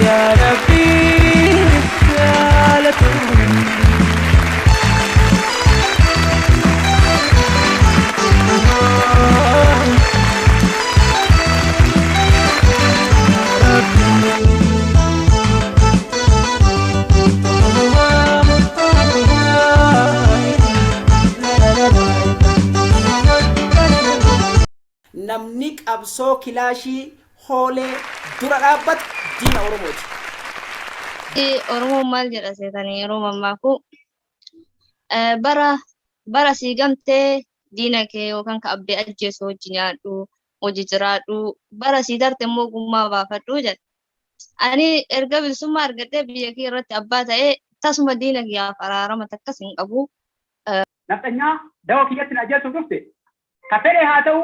يا ربي رسالة namni qabsoo kilaashii hoolee dura dhaabbatu diina Oromooti. Oromoon maal jedha seetanii yeroo mammaaku bara sii gamtee diina kee yookaan ka abbee ajjeesu hojii nyaadhu hojii jiraadhu bara sii darte immoo ogummaa baafadhu jedha. Ani erga bilisummaa argadhee biyya kee irratti abbaa ta'ee tasuma diina kiyyaaf araarama takkas hin qabu. Nafxanyaa dawoo kiyyatti na ajjeessuuf dhufte ka fedhe haa ta'u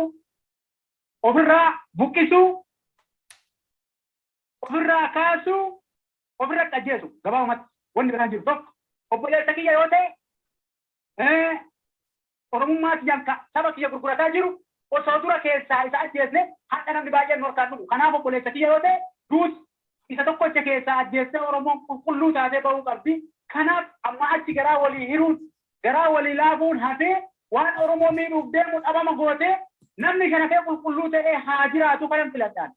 ofirraa buqqisuu ofirraa kaasuu ofirra ajjeesu gabaabumatti wanni biraan jiru tokko obboleessa kiyya yoo ta'e oromummaa kiyyaan saba kiyya gurgurataa jiru osoo dura keessaa isa ajjeesne hadha namni baay'een morkaan dhufu kanaaf obboleessa kiyya yoo ta'e duus isa tokkocha keessaa ajjeessee oromoon qulqulluu taatee bahuu qabdi kanaaf amma achi garaa walii hiruun garaa walii laafuun hafee waan oromoo miidhuuf deemu dhabama gootee namni kana kee qulqulluu ta'ee haa jiraatu kanan filadhaan.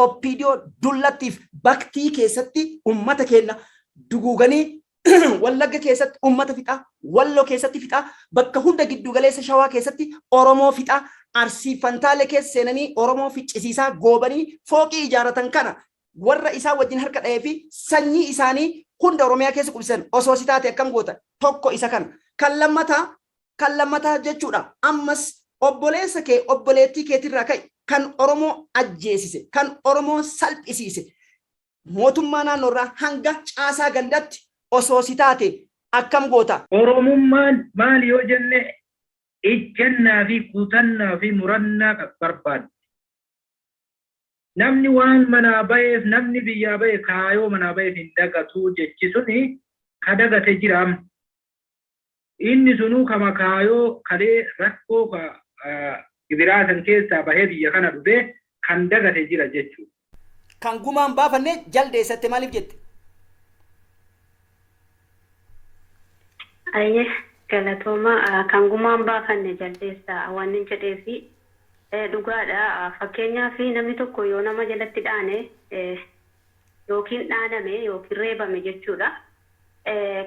Oppiidiyoo dullattiif baktii keessatti ummata keenya duguuganii Wallagga keessatti ummata fixaa, Walloo keessatti fixaa, bakka hunda giddu galeessa Shawaa keessatti Oromoo fixaa, Arsii Fantaalee keessa seenanii Oromoo ficcisiisaa goobanii fooqii ijaaratan kana warra isaa wajjin harka dhahee fi sanyii isaanii hunda Oromiyaa keessa qubsisan osoo si taate akkam goota tokko isa kana kan lammataa jechuudha. Ammas obboleessa kee obboleettii keetirraa ka'e kan Oromoo ajjeesise kan Oromoo salphisiise mootummaa naannoorraa hanga caasaa gandatti osoo si taate akkam goota. Oromummaan maal yoo jenne ejjennaa fi kutannaa fi murannaa barbaadu. Namni waan manaa baheef namni biyyaa bahe kaayoo manaa baheef hin dagatu jechi suni ka dagate jiraam. Inni sunuu kama kaayoo kalee rakkoo gibiraasan keessaa bahee biyya kana dhufee kan dagate jira jechuudha. Kan gumaan baafanne jaldeessatte maaliif jette? Ayyee galatooma kan gumaan baafanne jaldeessa waan hin jedheefi dhugaadha. Fakkeenyaaf namni tokko yoo nama jalatti dhaane yookiin dhaaname yookiin reebame jechuudha.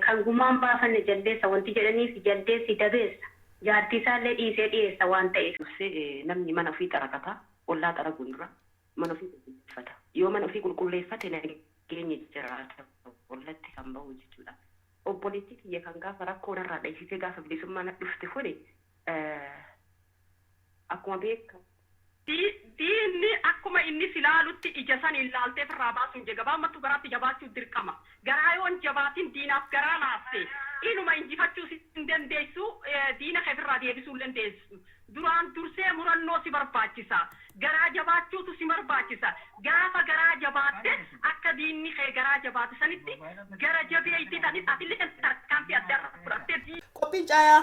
Kan gumaan baafanne jaldeessa wanti jedhaniif jaldeessi dabeessa. Jaartii isaallee dhiisee dhiyeessa waan ta'eef. Namni mana ofii xaraqata, ollaa xaraquu irra mana ofii qulqulleeffata. Yoo mana ofii qulqulleeffate nageenya jiraata ollatti kan bahu jechuudha. Obboleetti kiyya kan gaafa rakkoo narraa dheessisee gaafa bilisummaa na dhufte fudhe akkuma beekamu. Diinni akkuma inni silaalutti ija san ilaaltee irraa baasuun je gabaammattu garaatti jabaachuu dirqama. Garaa yoon jabaatiin diinaaf garaa laaste inuma injifachuu hin dandeessu diina keefirraa deebisuu hin dandeessu. Duraan dursee murannoo si barbaachisa. Garaa jabaachuutu si barbaachisa. Gaafa garaa jabaatte akka diinni kee garaa jabaate sanitti gara jabeeyti atillee tarkaanfii adda fudhattee. Qophiin caayaa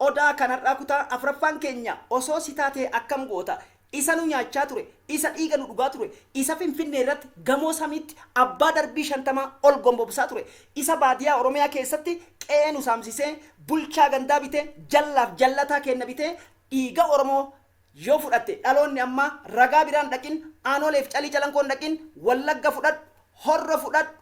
odaa kanarraa kutaa afuraffaan keenya osoo si taate akkam goota. Isa nu nyaachaa ture, isa dhiiga nu dhugaa ture, isa Finfinnee irratti gamoo samiitti abbaa darbii 50 ol gombobsaa ture, isa baadiyaa Oromiyaa keessatti qe'ee nu saamsisee bulchaa gandaa bitee jallaaf jallataa kenna bitee dhiiga Oromoo yoo fudhatte dhaloonni amma ragaa biraan dhaqin aanoleef calii calankoon dhaqin Wallagga fudhadhu, Horro fudhadhu,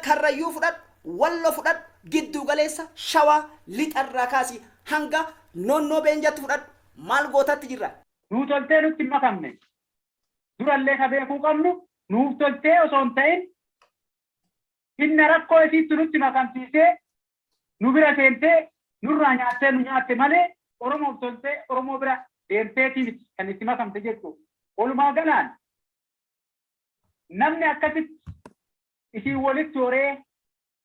Karrayyuu fudhadhu, Walloo fudhadhu, giddu galeessa Shawaa lixarraa kaasii hanga Noonnoo Beenjatti fudhadhu maal gootatti jirra. Nuuf toltee nutti hin makamne. Durallee ka beekuu qabnu nuuf toltee osoo hin ta'in hinna rakkoo isiitti nutti makamsiisee nu bira seentee nurraa nyaattee nu nyaatte malee Oromoof toltee Oromoo bira deemteetii kan itti makamte jechuudha. Walumaa galaan namni akkasitti isiin walitti horee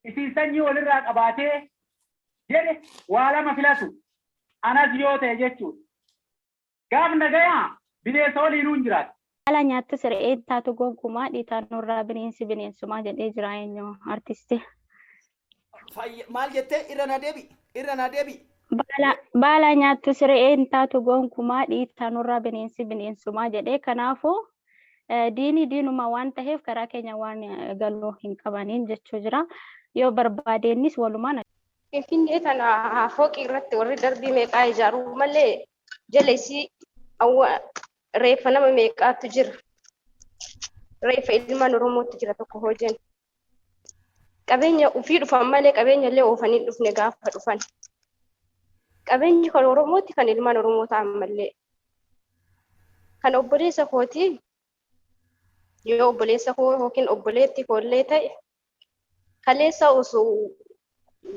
isiin sanyii walirraa qabaatee jedhe waa lama filatu anas yoo ta'e jechuudha. Gaaf nagayaa bineensa waliinuu hin jiraatu. Haala nyaatti siree taatu gonkumaa dhiitaan nurraa bineensumaa jedhee jira eenyu artisti. Maal jettee irra na deebi. Baala nyaattu siree taatu gonkumaa dhiitaan nurraa bineensumaa jedhee kanaafuu diinii diinuma waan ta'eef karaa keenya waan galuu hin qabaniin jechuu jira. Yoo barbaadeenis walumaan Finfinnee tana fooqii irratti warri darbii meeqaa ijaaruu malee jala isii reeffa nama meeqaatu jira. Reeffa ilmaan Oromootti jira tokko hojiin. Qabeenya ofii dhufan malee qabeenya illee oofanii dhufne gaafa dhufan. Qabeenyi kan Oromootti kan ilmaan Oromoo ta'an malee. Kan obboleessa kooti yoo obboleessa koo yookiin obboleetti koollee ta'e kaleessa osoo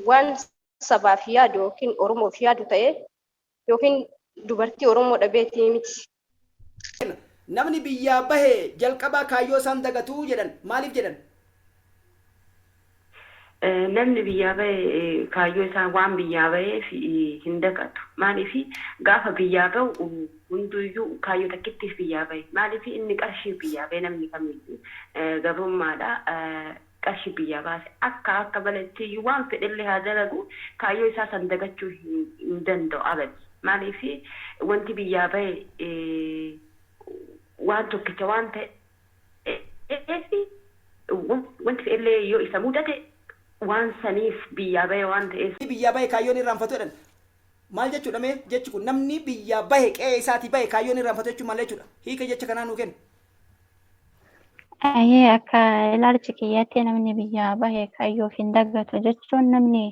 waan sabaaf yaadu yookiin Oromoof yaadu ta'e yookiin dubartii Oromoo dhabeetii miti. Namni biyyaa bahee jalqabaa kaayyoo isaan dagatuu jedhan maaliif jedhan? Namni biyyaa bahee kaayyoo isaa waan biyyaa baheef hin dagatu. Maaliif gaafa biyyaa bahu hunduyyuu kaayyoo takkittiif biyyaa bahe. Maaliif inni qarshii biyyaa bahe namni kamiyyuu gabrummaadha. Qarshii biyyaa baase akka balatti waan fedhellee haa dalagu kaayyoo isaa san dagachuu hin danda'u abadi. Maaliif wanti biyyaa bahe waan tokkicha waan ta'eef wanti fedhellee yoo isa mudate waan saniif biyyaa bahe waan ta'eef. Biyyaa bahe kaayyoon irraanfatu jedhan maal jechuudha mee jechi kun namni biyyaa bahe qe'ee isaatii bahe kaayyoon irraanfatu jechuun maal jechuudha hiika jecha kanaa nuu kennu. Akka ilaalchi kiyyaatti namni biyyaa bahe kaayyoof hin dagatu jechuun namni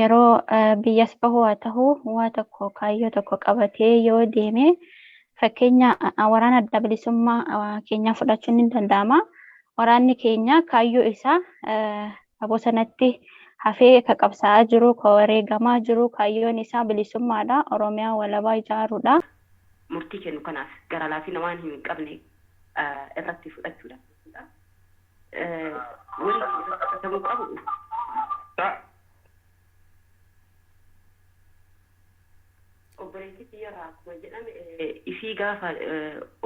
yeroo biyyas bahu haa ta'u waa tokko kaayyoo tokko qabatee yoo deeme fakkeenya waraana adda bilisummaa keenya fudhachuun ni danda'ama. Waraanni keenya kaayyoo isaa bosonatti hafee ka qabsaa'aa jiru, ka wareegamaa jiru, kaayyoon isaa bilisummaadha. Oromiyaa walabaa ijaaruudha. Murtii kennu kanaaf gara laafina waan hin qabne irratti fudhachuudha. Wanti qabu obboleessi xiyyaara akkuma jedhame ifii gaafa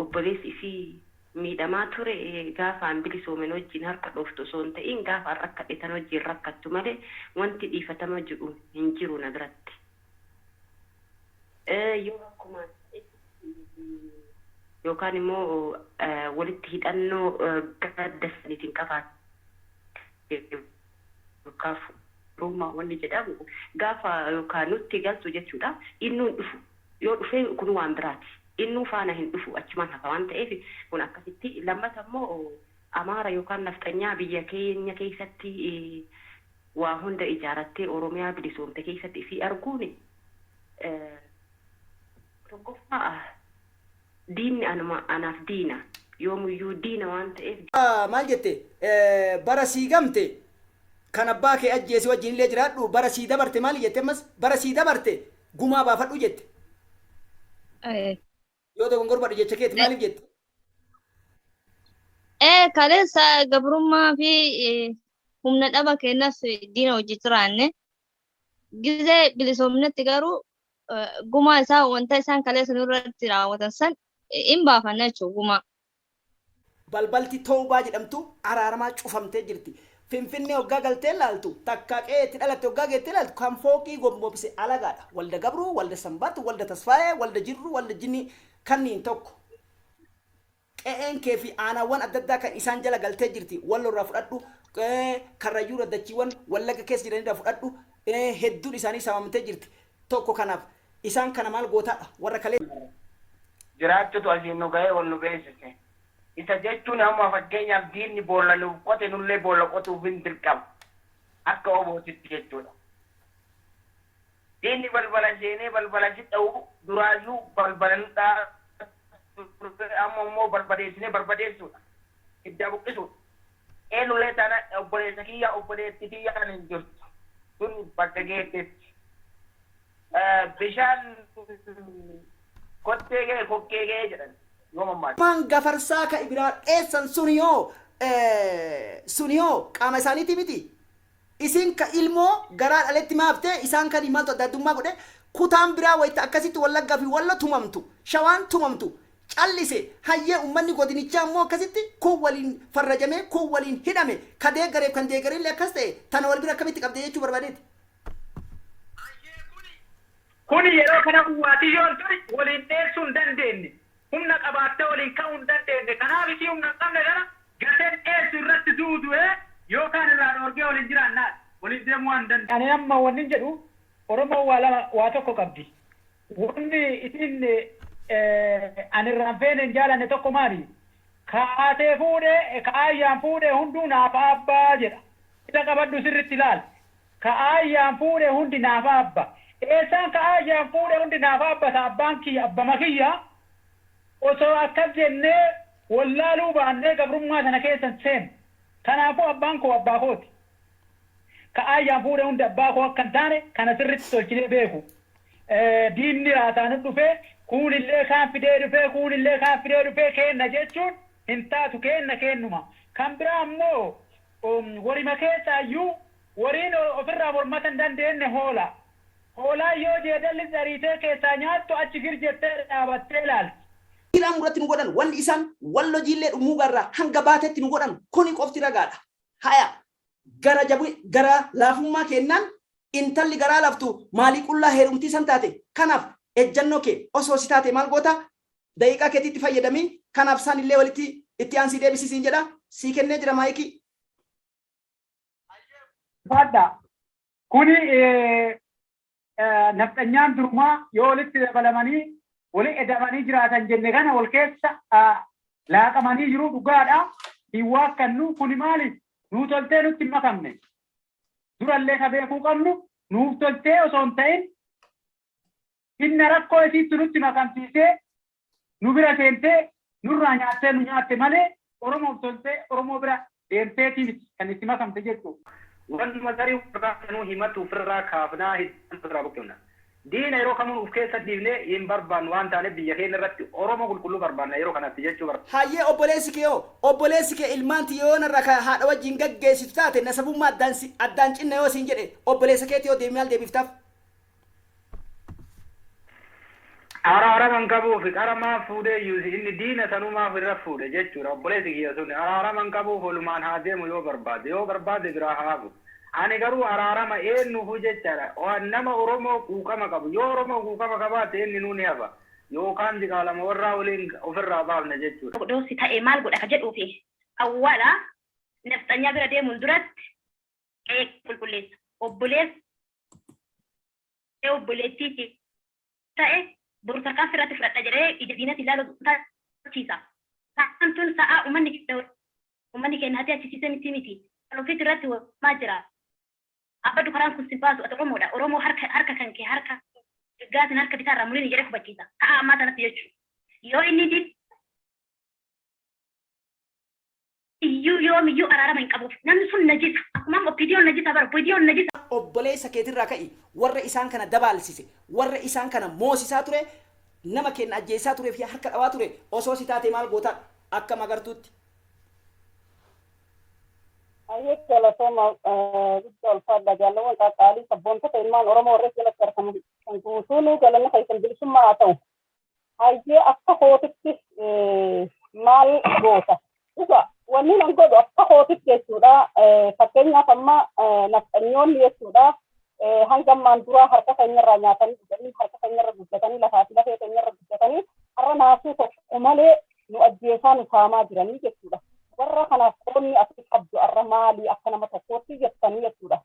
obboleessi ifii miidhamaa ture gaafaan bilisoomen wajjin harka dhooftu osoo hin ta'in gaafa rakka dhitan wajjin rakkattu malee wanti dhiifatama jedhu hin jiru na biratti. Yoo akkuma yookaan immoo walitti hidhannoo gadda saniitiin qabaate yookaan Roma wanni jedhamu gaafa yookaan nutti galtu jechuudha. Innuun dhufu yoo dhufee kun waan biraati. Innuu faana hin dhufu achumaan hafa waan ta'eef kun akkasitti lammata immoo Amaara yookaan nafxanyaa biyya keenya keessatti waa hunda ijaarattee Oromiyaa bilisoomte keessatti isii arguun tokkoffaa diinni anaaf diina yoomuyyuu diina waan ta'eef. Maal jette bara sii gamte kan abbaa kee ajjeesi wajjin illee jiraadhu bara sii dabarte maal jette ammas bara sii dabarte gumaa baafadhu jette. Yoo ta'u gurgurbaadhu jecha keeti maaliif jette? Kaleessa gabrummaa fi humna dhaba kennaaf diina hojii jiraanne gizee bilisoomnetti garuu gumaa isaa wanta isaan kaleessa nurratti raawwatan san hin baafanne jechuudha gumaa. Balbalti Toobaa jedhamtu araaramaa cufamtee jirti. Finfinnee hoggaa galtee laaltu takka qeetti dhalatte hoggaa geettee laaltu kan fooqii gomboobse alagaadha. Walda Gabruu, walda Sanbaatu, walda Tasfaayee, walda Jirru, walda Jinni kanniin tokko. Qe'een kee fi aanaawwan adda addaa kan isaan jala galtee jirti. Wallo irraa fudhadhu, karrayyuu raddachiiwwan wallaga keessa jiranirraa fudhadhu hedduun isaanii saamamtee jirti. Tokko kanaaf isaan kana maal gootaadha warra kalee. Jiraachutu asiin nu ga'ee wal nu beeksise. Isa jechuun amma fakkeenyaaf diinni boolla nuuf qote nullee boolla qotuuf hin dirqama. Akka obootitti jechuudha. Diinni balbala seenee balbala dha'u duraayyuu balbala nu dhaa amma immoo barbadeessuudha. Iddaa buqqisuudha. Eenyullee taana obboleessa kiyya obboleetti kiyyaan hin jirtu. Sun bakka geettetti. Bishaan kottee ga'e kokkee ga'e jedhan. Man gafarsaa ka ibiraa dheessan suniyoo qaama isaaniiti miti. Isin ka ilmoo garaa dhaletti maaftee isaan kan maaltu adda addummaa godhe kutaan biraa wayita akkasitti wallaggaa fi walla tumamtu shawaan tumamtu callise hayyee ummanni godinichaa immoo akkasitti kun waliin farrajamee kun waliin hidhame ka deeggareef kan deeggarillee akkas ta'e tana wal bira akkamitti qabdee jechuu barbaadeeti. Kuni yeroo kana waatiyyoon turi waliin dheessuu hin dandeenye. Humna qabaattee waliin ka'uu hin dandeenye. Kanaaf poolisii humna qabne kana gateen dheessu irratti duudu'ee yookaan irraa dhoorgee waliin jiraannaa waliin deemuu waan danda'u. Ani amma wanni jedhu Oromoo waa tokko qabdi. Wanni isin ani irraan feene hin jaalanne tokko maali? Kaatee fuudhee kaayyaan fuudhee hunduu naaf abbaa jedha. Isa qabaddu sirriitti ilaali. Kaayyaan fuudhee hundi naaf abba. Eessaan kaayyaan fuudhee hundi naaf abbata abbaan kiyya abbama kiyya osoo akkas jennee wallaaluu baannee gabrummaa sana keessan seenu. Kanaafuu abbaan koo abbaa kooti. Kaayyaan fuudhee hundi abbaa koo akka hin taane kana sirriitti tolchinee beeku. Diinni raataan dhufee kuunillee kaan fidee dhufee kuunillee kaan fidee dhufee kenna jechuun hin taatu kennuma. Kan biraa ammoo warima keessaayyuu wariin ofirraa mormata hin dandeenye hoola. Hoolaa yoo jeedalli zariitee keessaa nyaattu achi gir jettee dhaabattee ilaalti. Iraan muratti nu godhan wanni isaan wallo jiillee dhumuu garraa hanga baatetti nu godhan kuni qofti ragaadha. Haya gara laafummaa kennaan intalli garaa laftu maalii qullaa heerumtii san taate kanaaf ejjannoo kee osoo si taate maal goota daqiiqaa keetiitti fayyadamii kanaaf isaan illee walitti itti aansii deebisiisiin jedha sii kennee jira maayikii. Badda kuni nafxanyaan durumaa yoo walitti dabalamanii wali edamanii jiraatan jenne kana wal keessa laaqamanii jiru dhugaadha. Hin waakkannu kuni maali? Nuu toltee nutti makamne. Durallee ka beekuu qabnu nuuf toltee osoo hin ta'in inna rakkoo isiitti nutti makamsiisee nu bira seentee nurraa nyaattee nu nyaatte malee Oromoof toltee Oromoo bira deemteetii kan itti makamte jechuudha. Wanti masarii warraaqsanuu himatu ofirraa kaafnaa hidhaan ofirraa buqqifna. Diina yeroo kamuu of keessa diibnee hin barbaannu waan taaneef biyya keenya irratti Oromoo qulqulluu barbaanna yeroo kanatti jechuu barbaanna. Hayyee obboleessi kee ilmaanti yoo narra haadha wajjin gaggeessitu taate nasabummaa addaan cinna yoo siin jedhe obboleessa keetii yoo deemee maal deebiftaaf? Araaraman qabuuf qaramaa fuudhee yuusi inni diina sanumaaf irra fuudhe jechuudha. Obboleessi kiyya sun araaraman qabuuf walumaan haa deemu yoo barbaade biraa haa hafu. Ani garuu araarama eenyuuf jechaadha. Waan nama Oromoo quuqama qabu. Yoo Oromoo quuqama qabaate inni nuuni hafa. Yookaan jigaalama warraa waliin ofirraa baafna jechuudha. Doosi ta'ee maal godha ka jedhuufi awwaala nafxanyaa bira deemuun duratti qe'ee qulqulleessa. Obboleettiiti ta'e boru tarkaan firratti fudhadha jedhee ija diinatti ilaalu taasiisa. Sa'aan tun sa'aa uummanni keenya ati achisiise miti. Kan ofiitti irratti maa jira. Abbaa dukaraan kun si baasu ati Oromoodha. Oromoo harka kan kee harka gaasin harka bitaarraa muliin jedhee hubachiisa. Sa'aa ammaa sanatti jechuudha. Yoo inni yoomiyyuu araarama hin qabuuf namni sun najisa. Akkuma oppiidiyoon najisa bara oppiidiyoon najisa. Obboleessa keetirraa ka'i warra isaan kana dabaalsise warra isaan kana moosisaa ture nama kenna ajjeesaa turee fi harka dhabaa ture osoo si taate maal goota akka magartuutti. Ayyuka lasoma guddaa ulfaadha jaalawwan qaqqaalii sabboontota ilmaan Oromoo warra jalatti argamu kan guutuun galanna keessan bilisummaa haa ta'u. Hayyee akka hootitti maal goota? Dhugaa wanni nan godhu akka hootitti jechuudha. Fakkeenyaaf amma nafxanyoonni jechuudha. Hanga ammaan dura harka keenyarraa nyaatanii dhuganii harka keenyarra guddatanii lafaafi lafee keenyarra guddatanii har'a naasuu tokko malee nu ajjeesaa nu saamaa jiranii jechuudha. Warra kanaaf qoonni asii qabdu har'a maalii akka nama tokkootti jettanii jechuudha.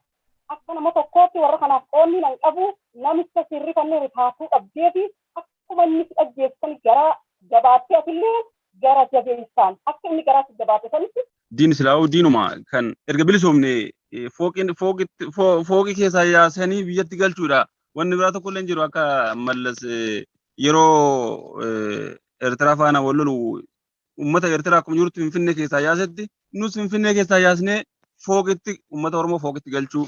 Akka nama tokkootti warra kanaaf qoonni nan qabu namicha sirri kanneen taasuu qabdee fi akkuma inni si ajjeessan gara jabaattee asillee gara jabeessaan akka inni garaa si jabaate sanitti. Diin silaa'uu diinuma kan erga bilisoomne fooqii keessaa yaasanii biyyatti galchuudha. Wanni biraa tokko illee jiru akka mallas yeroo Eertiraa faana wal lolu ummata Eertiraa akkuma jirutti Finfinnee keessaa yaasetti nus Finfinnee keessaa yaasnee fooqitti ummata Oromoo fooqitti galchuu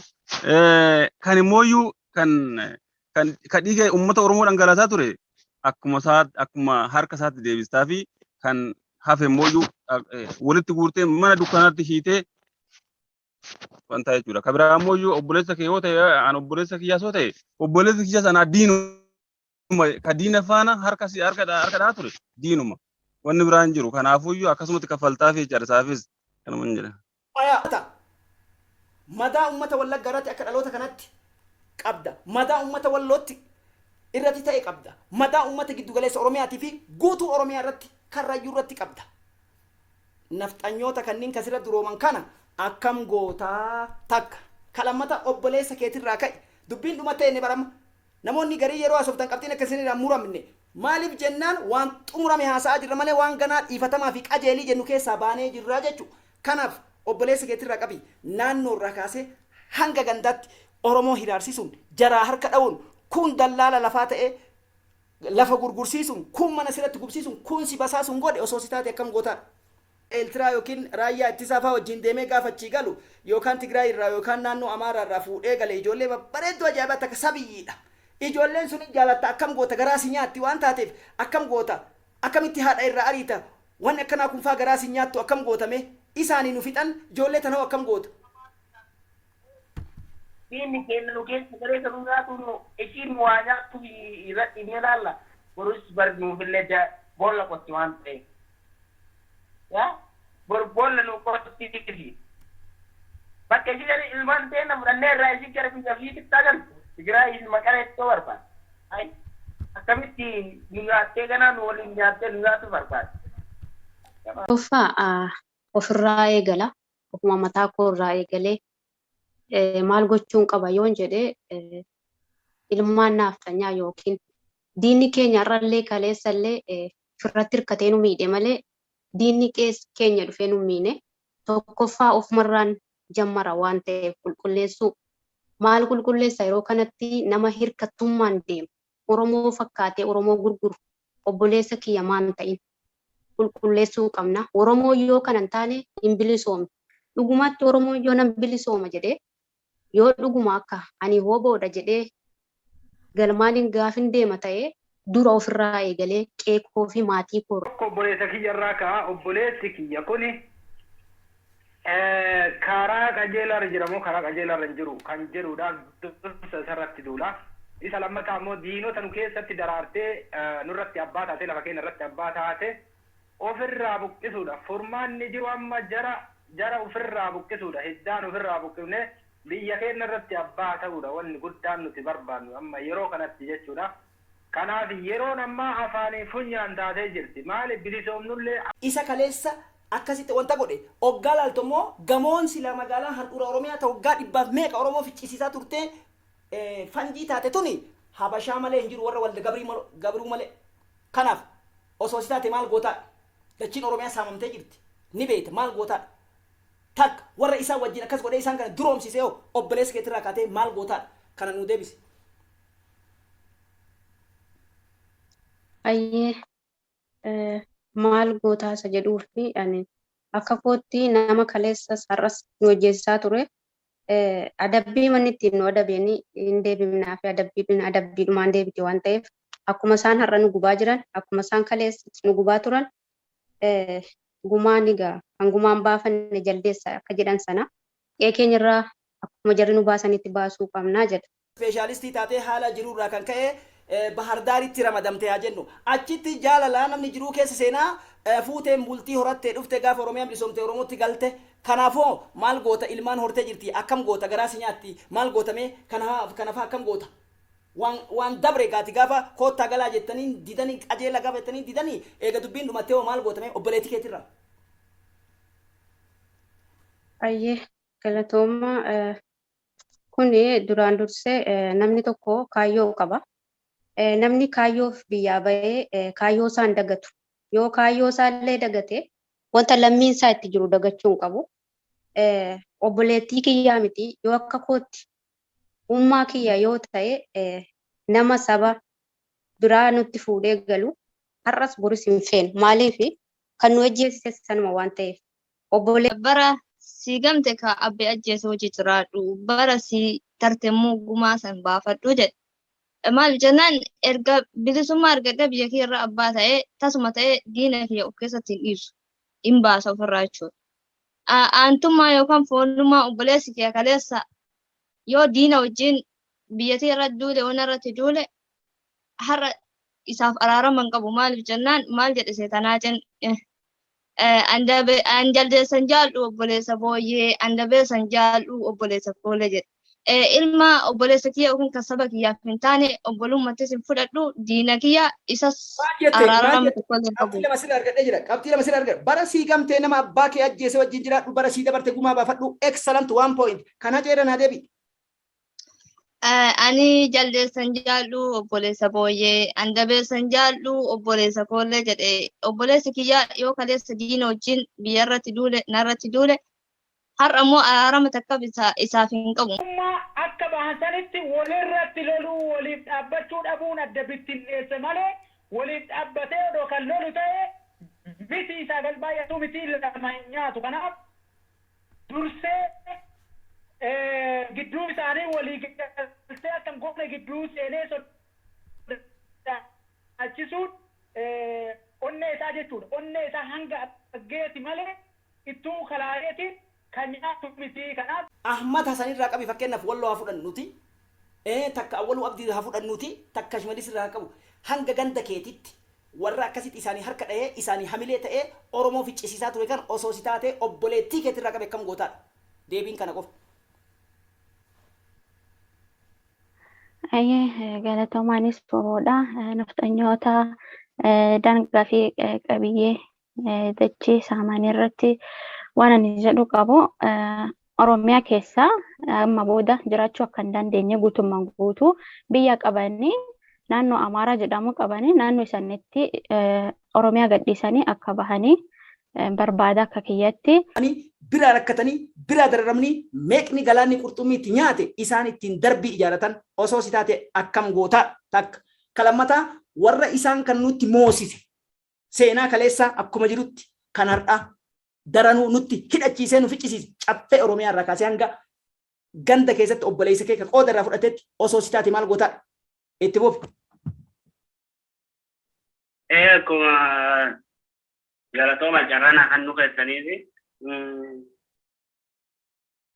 kan immooyyuu kan dhiiga ummata Oromoo dhangalaasaa ture akkuma harka isaatti deebistaa fi kan hafe immooyyuu walitti guurtee mana dukkanaatti hiitee wanta jechuudha. Kabiraa immooyyuu obboleessa kee yoo ta'e an obboleessa kiyyaas yoo ta'e obboleessa kiyya sanaa diinuma ka diina faana harka dhaa ture diinuma. Wanni biraan jiru kanaafuyyuu akkasumatti kaffaltaa fi carsaafis kanuma hin jedhan. Ayaata madaa uummata Wallaggaa irratti akka dhaloota kanatti qabda. Madaa uummata Wallootti irratti ta'e qabda. Madaa uummata giddugaleessa Oromiyaatii fi guutuu Oromiyaa irratti Karrayyuu irratti qabda. nafxanyoota kanneen kasirra durooman kana akkam gootaa takka kalammata obboleessa keetirraa ka'e dubbiin dhumatee inni barama namoonni garii yeroo asoftan qabxiin akkasiin muramne maaliif jennaan waan xumurame haasa'aa jirra malee waan ganaa dhiifatamaa fi qajeelii jennu keessaa baanee jirra jechu kanaaf obboleessa keetirraa qabi naannoo irraa kaasee hanga gandaatti Oromoo hiraarsisuun jaraa harka dha'uun kun dallaala lafaa ta'ee lafa gurgursiisuun kun mana sirratti gubsiisuun kun si basaasuun godhe osoo si taate akkam gootaa Eeltiraa yookiin raayyaa ittisaa fa'aa wajjin deemee gaafachii galu yookaan Tigraay irraa yookaan naannoo Amaaraa irraa fuudhee galee ijoollee bareedduu ajaa'ibaa takka sabiyyiidha. Ijoolleen sun jaalatta akkam goota garaa si nyaatti waan taateef akkam goota akkamitti haadha irraa ariita wanni akkanaa kun fa'aa garaa si nyaattu akkam gootame isaanii nu fixan ijoollee tanoo akkam goota. Diinni keenya nu keessa garee sanuu nyaatu nu ishiin waa nyaattu irratti ni ilaalla. Borus barnuufillee boolla qotti waan ta'eef. Ya, boolla nu qotti fi bakka isheen ilmaan ta'e na mudhannee irraa ishii gara biyya fi bittaa galtu. Tigraay ilma qareettoo barbaada. Ay, akkamitti nu nyaattee ganaa nu waliin nyaattee nu nyaatu barbaada. Tokkoffaa ofirraa eegala. Ofuma mataa koo irraa eegalee maal gochuun qaba yoon jedhee ilmaan naaftanyaa yookiin diinni keenya irrallee kaleessallee ofirratti hirkatee nu miidhe malee diinni keenya dhufee nu miine tokkoffaa ofumarraan jammara waan ta'eef qulqulleessuu maal qulqulleessa yeroo kanatti nama hirkattummaan deemu Oromoo fakkaatee Oromoo gurguru obboleessa kiyya maan ta'in qulqulleessuu qabna. Oromoo yoo kanan taane hin bilisoomne dhugumatti Oromoo yoo nan bilisooma jedhee yoo dhuguma akka ani hoboodha jedhee galmaaniin gaafin deema ta'ee dura ofirraa eegalee qeekoo fi maatii koo. Obboleessa kiyya irraa ka'a obboleessi kiyya kuni karaa qajeelarra jiramoo karaa qajeelarra hin jiru kan jedhuudhaan dursa isarratti duula. Isa lammataa immoo diinota nu keessatti daraartee nurratti abbaa taatee lafa keenya irratti abbaa taate ofirraa buqqisuudha. Furmaanni jiru amma jara ofirraa buqqisuudha. Hiddaan ofirraa buqqifne biyya keenya irratti abbaa ta'uudha. Wanni guddaan nuti barbaannu amma yeroo kanatti jechuudha. Kanaaf yeroon ammaa afaanii funyaan taatee jirti. Maaliif bilisoomnullee isa kaleessa akkasitti wanta godhe oggaa laaltu immoo gamoon sila magaalaa handhuura Oromiyaa ta'u oggaa dhibbaaf meeqa Oromoo ficcisiisaa turte fanjii taate tuni habashaa malee hin jiru warra walda gabruu malee. Kanaaf osoo si taate maal gootaa dachiin Oromiyaa saamamtee jirti ni beekta maal gootaa takka warra isaa wajjin akkas godhee isaan kana duroomsisee obboleessa keetirraa kaatee maal gootaa kana nu deebise. Ayyee maal gootaa isa jedhuuf ani akka kootti nama kaleessa sarras nu hojjeessisaa ture adabbii manni ittiin nu adabeenii hin deebifnaa fi adabbiidhumaan deebite waan ta'eef akkuma isaan har'a nu gubaa jiran akkuma isaan kaleessa nu gubaa turan gumaan egaa kan gumaan baafanne jaldeessa akka jedhan sana qe'ee keenyarraa akkuma jarri nu baasanitti baasuu qabnaa jedha. Speeshaalistii taatee haala jiruurraa kan ka'e Bahardaaritti ramadamtee haa jennu achitti jaalalaa namni jiruu keessa seenaa fuuteen bultii horattee dhufte gaafa Oromiyaan bilisoomte Oromootti galte kanaafoo maal goota ilmaan hortee jirti akkam goota garaasi nyaatti maal gootamee kanaafaa akkam goota waan dabre gaati gaafa koottaa galaa jettanii didanii qajeela gaafa jettanii didanii eega dubbiin dhumattee maal gootamee obboleetti keetirra. Ayyee galatooma kuni duraan dursee namni tokko kaayyoo qaba. Namni kaayyoof biyyaa bahee kaayyoo isaan dagatu yoo kaayyoo isaallee dagate wanta lammiin isaa itti jiru dagachuun qabu obboleettii kiyyaa miti yoo akka kootti ummaa kiyya yoo ta'e nama saba biraa nutti fuudhee galu har'as boris hin feenu maaliif kan nu ajjeesise sanuma waan ta'eef bara si gamte ka abbe ajjeese hojii jiraadhu bara si tartemmoo gumaa san baafadhu jedhe. Maal jennaan erga bilisummaa argadee biyya kee irra abbaa ta'ee tasuma ta'ee diina kiyya of keessatti hin dhiisu hin baasa ofirraa jechuudha. Aantummaa yookaan foonummaa obboleessi kee kaleessa yoo diina wajjin biyya kee irra duule ona irratti duule har'a isaaf araaraman qabu maaliif jennaan maal jedhe seetanaa an jaldeessan jaallu obboleessa booyyee an dabeessan jaallu obboleessa koolee jedhe. ilma obboleessa kiyya yookiin kan saba kiyyaaf hin taane obbolummaattis hin fudhadhu diina kiyya isas araarama tokko illee qabu. Qabxii lama sirra argadhee jira. Qabxii lama sirra argadhe. Bara sii gamtee nama abbaa kee ajjeese wajjin jiraadhu bara sii dabarte gumaa baafadhu excellent 1 point. Kana jeera naa deebi. Ani jaldeessan jaallu obboleessa booyyee andabeessan jaallu obboleessa koollee jedhe obboleessi kiyya yoo kaleessa diina wajjin biyyarratti duule narratti duule har'a immoo araarama takka isaaf hin qabu. Akka baasanitti walirratti loluu waliif dhaabbachuu dhabuun adda bittinneesse malee waliif dhaabbatee odoo kan lolu ta'e biti isaa galbaayyatuu miti lama hin nyaatu. Kanaaf dursee gidduu isaanii walii galtee akka goone gidduu seenee sodaachisuun onnee isaa jechuudha. Onnee isaa hanga argeeti malee ittuu kalaayeetiin kan nyaatu miti. Kanaaf Ahmad Hasan irraa qabi fakkeenyaaf walloo haa fudhannuti. Takka awwaluu abdii haa fudhannuti. Takka Shimalis irraa qabu. Hanga ganda keetitti warra akkasitti isaanii harka dhahee isaanii hamilee ta'ee Oromoo ficcisiisaa ture kan osoo si taate obboleettii keetii irraa qabe akkam gootaadha. Deebiin kana qofa. Galatoomanis boboodha. Nafxanyoota daangaa fi qabiyyee dachee saamanii irratti waan ani jedhu qabu Oromiyaa keessa amma booda jiraachuu akka hin dandeenye guutummaan guutuu biyya qabanii naannoo Amaaraa jedhamu qabanii naannoo isaaniitti Oromiyaa gadhiisanii akka bahanii barbaada akka kiyyatti. Bira rakkatanii bira dararamanii meeqni galaanni qurxummiitti nyaate isaan ittiin darbii ijaaratan osoo si taate akkam gootaa takka kalammataa warra isaan kan nutti moosise seenaa kaleessaa akkuma jirutti kan har'aa daranuu nutti hidhachiisee nu ficcisiise caffee Oromiyaa irraa kaasee hanga ganda keessatti obboleessa kee kan qooda irraa fudhatetti osoo si taate maal gootaa itti buufi. Akkuma galatooma carraan kan nu keessaniifi.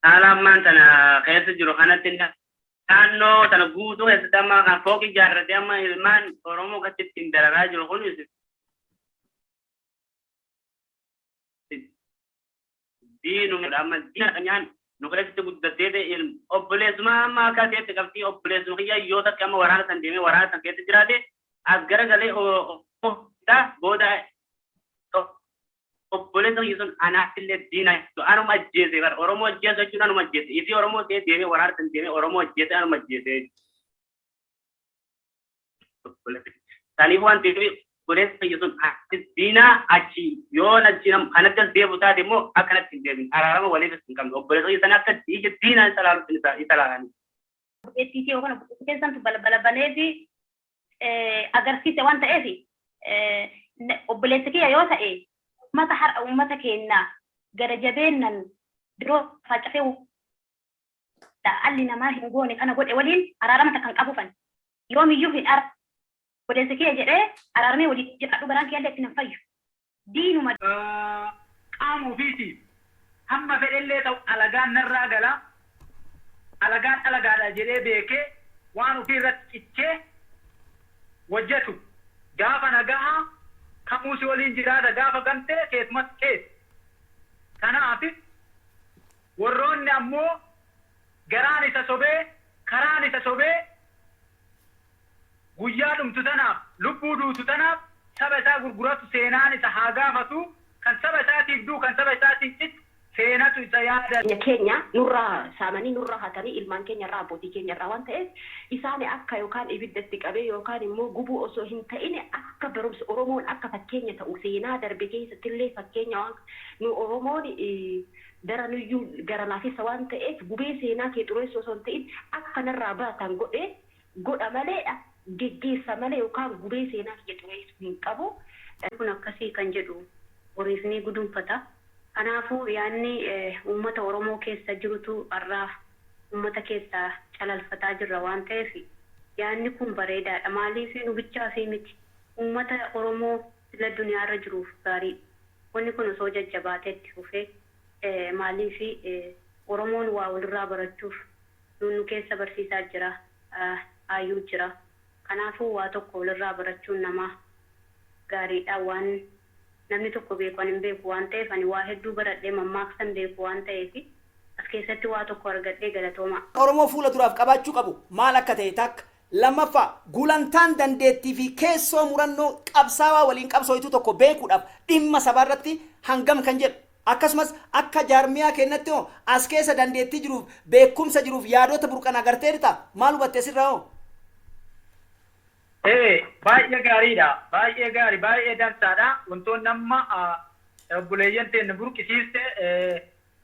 Haala ammaan tana keessa jiru kanatti naannoo tana guutuu keessatti amma kan fooqi ijaarratee amma ilmaan Oromoo gatti ittiin dararaa jiru kun diinuma amma diina kanyaan nu keessatti guddatee obboleessuma amma akka ta'etti qabxii obboleessuma kiyya yoo takka amma waraana san deemee waraana san keessa jiraate as garagalee booda obboleessa kiyya sun anaafillee diina anuma ajjeese bara Oromoo ajjeese jechuun anuma ajjeese ifi Oromoo ta'ee deemee waraana san deemee Oromoo ajjeese anuma ajjeese. Saniif waan ta'eef obboleessa kiyya sun diina achi yoo achi kanatti as deebi'u taate immoo akkanatti hin deebiin araarama waliif hin qabne obboleessa kiyya sana akka diina isa laalutti isa laalanii. Bu'eettiitii yookaan bu'eessantu balbala baneeti agarsiise waan ta'eef obboleessa kiyya yoo ta'e mata har'a uummata keenya gara jabeennan biroo faccafee dhalli namaa hin goone kana godhe waliin araarama takkan qabufan yoomiyyuu hin ara obboleessa kiyya jedhee araaramee waliin jedhadhu garaan kiyya illee ittiin hin fayyu diinuma. Qaama ofiiti hamma fedhellee ta'u alagaan narraa gala alagaan alagaadha jedhee beekee waan ofii irratti cichee hojjetu gaafa nagaa kamuusi waliin jiraata gaafa gantee keessumatti keessa. Kanaaf warroonni ammoo garaan isa sobee karaan isa sobee guyyaa dhumtu tanaaf lubbuu duutu tanaaf saba isaa gurguratu seenaan isa haa gaafatu kan saba isaatiif duu kan saba isaatiif citu seenatu isa yaada. Keenya nurraa saamanii nurraa hatanii ilmaan keenya irraa abbootii keenya irraa waan ta'eef isaan akka yookaan ibiddatti qabee yookaan immoo gubuu osoo hin ta'in akka barumsa Oromoon akka fakkeenya ta'u seenaa darbe keessatti illee fakkeenya waan nu Oromoon daranuyyuu garanaafisa waan ta'eef gubee seenaa kee xureessoo osoo hin ta'in akka narraa baatan godha maleedha geggeessa malee yookaan gubee seenaa kee xureessuu hin qabu. Kun akkasii kan jedhu horiifni gudunfata. Kanaafuu yaadni uummata Oromoo keessa jirutu har'aa uummata keessa calalfataa jirra waan ta'eef yaadni kun bareedaadha. Maaliif nu bichaafii miti uummata Oromoo sila duniyaarra jiruuf gaarii. Wanni kun osoo jajjabaateetti dhufee maaliif Oromoon waa walirraa barachuuf nu keessa barsiisaa jira hayyuu jira. Kanaafuu waa tokko walirraa barachuun namaa gaariidha waan namni tokko beeku ani beeku waan ta'eef ani waa hedduu baradhee mammaaksan beeku waan ta'eef as keessatti waa tokko argadhee galatooma. Oromoo fuula duraaf qabaachuu qabu maal akka ta'e takka. Lammaffaa gulantaan dandeettii fi keessoo murannoo qabsaawaa waliin qabsooytu tokko beekuudhaaf dhimma sabaarratti hangam kan jedhu. Akkasumas akka jaarmiyaa kennatti hoo as keessa dandeettii jiruuf beekumsa jiruuf yaadota burqan agarteerta maal hubattee sirraa hoo? Baay'ee gaariidha. Baay'ee gaarii, baay'ee dansaadha. Wantoonni amma obboleeyyan ta'e burqisiiste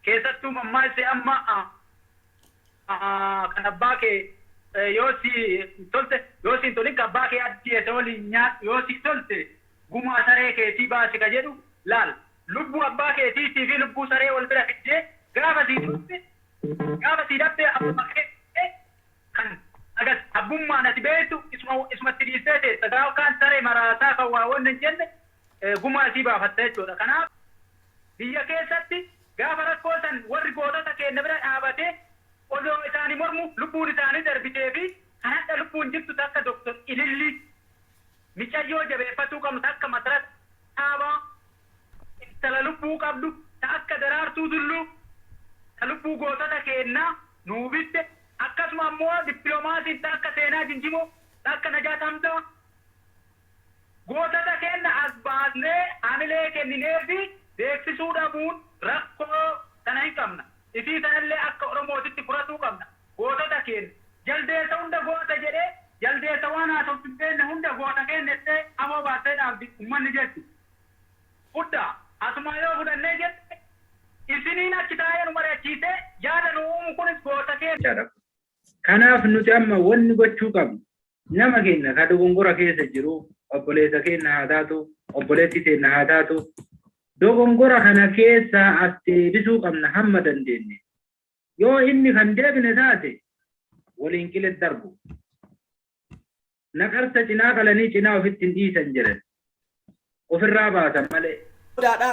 keessattuu mammaa isee amma kan abbaa kee yoo si tolte yoo si tolin kan abbaa kee addiyeete waliin nyaatu yoo si tolte gumaa saree keetii baasi ka jedhu laal. Lubbuu abbaa keetiitii fi lubbuu saree wal bira fidee gaafa sii dhabde abbaa kee kan agas abbummaan ati beektu isumatti dhiistee teessa gaafa kaan saree maraasaa kan waa wanni hin jenne gumaa sii baafatta jechuudha. Kanaaf biyya keessatti gaafa rakkoo san warri gootota keenya bira dhaabatee odoo isaanii mormu lubbuun isaanii darbitee fi kan hadha lubbuun jirtu takka Dr. Ililli micayyoo jabeeffatuu qabnu takka Masirat Dhaabaa intala lubbuu qabdu akka Daraartuu Tulluu ta lubbuu gootota keenyaa nuu bidde akkasuma ammoo dippiloomaasiin akka Seenaa Jinjimoo akka Najaat Hamdaa gootota keenya as baasnee hamilee kenninee fi beeksisuu dhabuun rakkoo kana hin qabna. Isii sanallee akka Oromootitti furatuu qabna. Gootota keenya jaldeessa hunda goota jedhee jaldeessa waan haasoftu hin beekne hunda goota keenya jettee amoo baastee dhaabdi uummanni jetti. Fuddaa asuma yoo fudhannee jette isiniin achi taa'ee nu mari'achiisee yaada nu uumu kunis goota keenya. Kanaaf nuti amma wanni gochuu qabnu nama keenya ka dogongora keessa jiru obboleessa keenya haa taatu obboleetti keenya haa taatu dogongora kana keessa as deebisuu qabna hamma dandeenye. Yoo inni kan deebine taate waliin qilee darbu. Naqarsa cinaa qalanii cinaa ofitti hin dhiisan jedhan. Ofirraa baasan malee. Daadha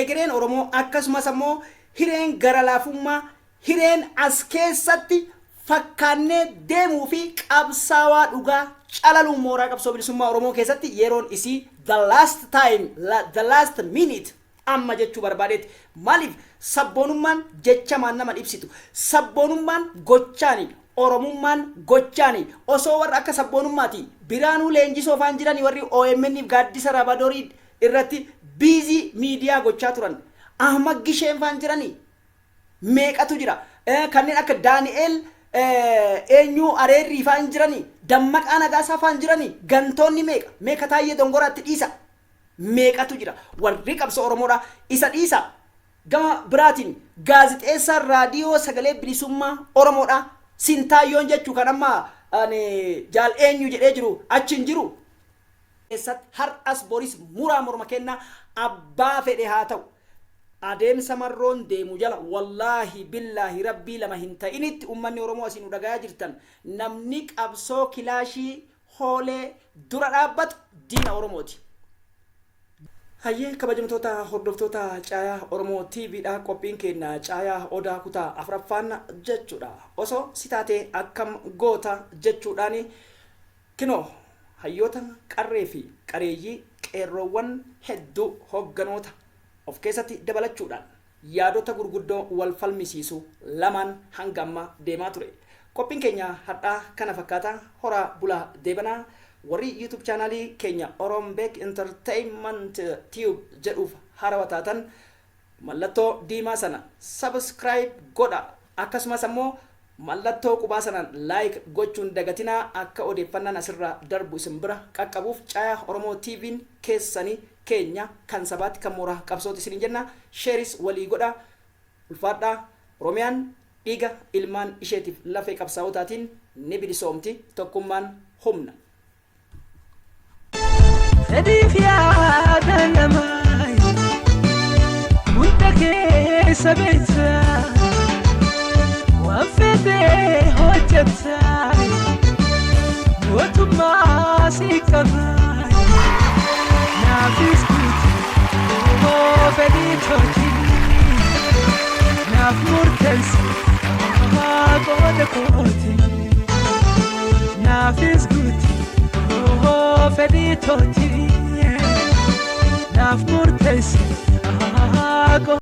egereen Oromoo akkasumas ammoo hireen gara laafummaa hireen as keessatti fakkaannee deemuu fi qabsaawaa dhugaa calaluun mooraa qabsoo bilisummaa Oromoo keessatti yeroon isii the last time the last minute amma jechuu barbaadeeti. Maaliif sabboonummaan jechamaan nama ibsitu sabboonummaan gochaani Oromummaan gochaani osoo warra akka sabboonummaati Biraanuu Leenjisoo faan jirani warri OMN fi Gaaddisa Raabadoorii irratti biizii miidiyaa gochaa turan Ahmad Gisheen faan jirani meeqatu jira kanneen akka Daani'eel eenyu Areerrii faan jirani Dammaqaa Nagaasaa faan jirani gantoonni meeqa Taayyee Dongoraatti dhiisa meeqatu jira warri qabsoo Oromoodha isa dhiisa gama biraatiin gaazixeessaan raadiyoo sagalee bilisummaa Oromoodha Sintaayyoon jechuu kan amma jaal eenyu jedhee jiru achiin jiru keessatti har'as boris muraa morma kennaa abbaa fedhe haa ta'u adeemsa marroon deemu jala wallaahi billaahi rabbii lama hin ta'initti ummanni Oromoo asiin dhagayaa jirtan namni qabsoo kilaashii hoolee dura dhaabbatu diina Oromooti. Hayyee kabajamtoota hordoftoota caayaa Oromoo TVdha qophiin keenya caayaa odaa kutaa afuraffaan jechuudha. Osoo sitaatee akkam goota jechuudhaan kinoo hayyoota qarree fi qareeyyii qeerroowwan hedduu hogganoota of keessatti dabalachuudhaan yaadota gurguddoo wal falmisiisu lamaan hanga amma deemaa ture. Qophiin keenya har'aa kana fakkaata horaa bulaa deebanaa. Warri YouTube channelii keenya Orombek Entertainment Tube jedhuuf haarawaa taatan mallattoo diimaa sana subscribe godha akkasumas ammoo mallattoo qubaa sanaan like gochuun dagatinaa akka odeeffannaan asirraa darbu isin bira qaqqabuuf caayaa Oromoo TV'n keessanii keenya kan sabaatti kan mooraa qabsooti isin jenna shares walii godha ulfaadhaa Oromiyaan dhiiga ilmaan isheetiif lafee qabsaa'otaatiin ni bilisoomti tokkummaan humna. Edif ya dalamai Muntake sabita Wafede hojjatai Wotuma sikabai Nafis kuti Fedi toki Naf murtensi Gode koti Nafis kuti Fedi toki Naf murtensi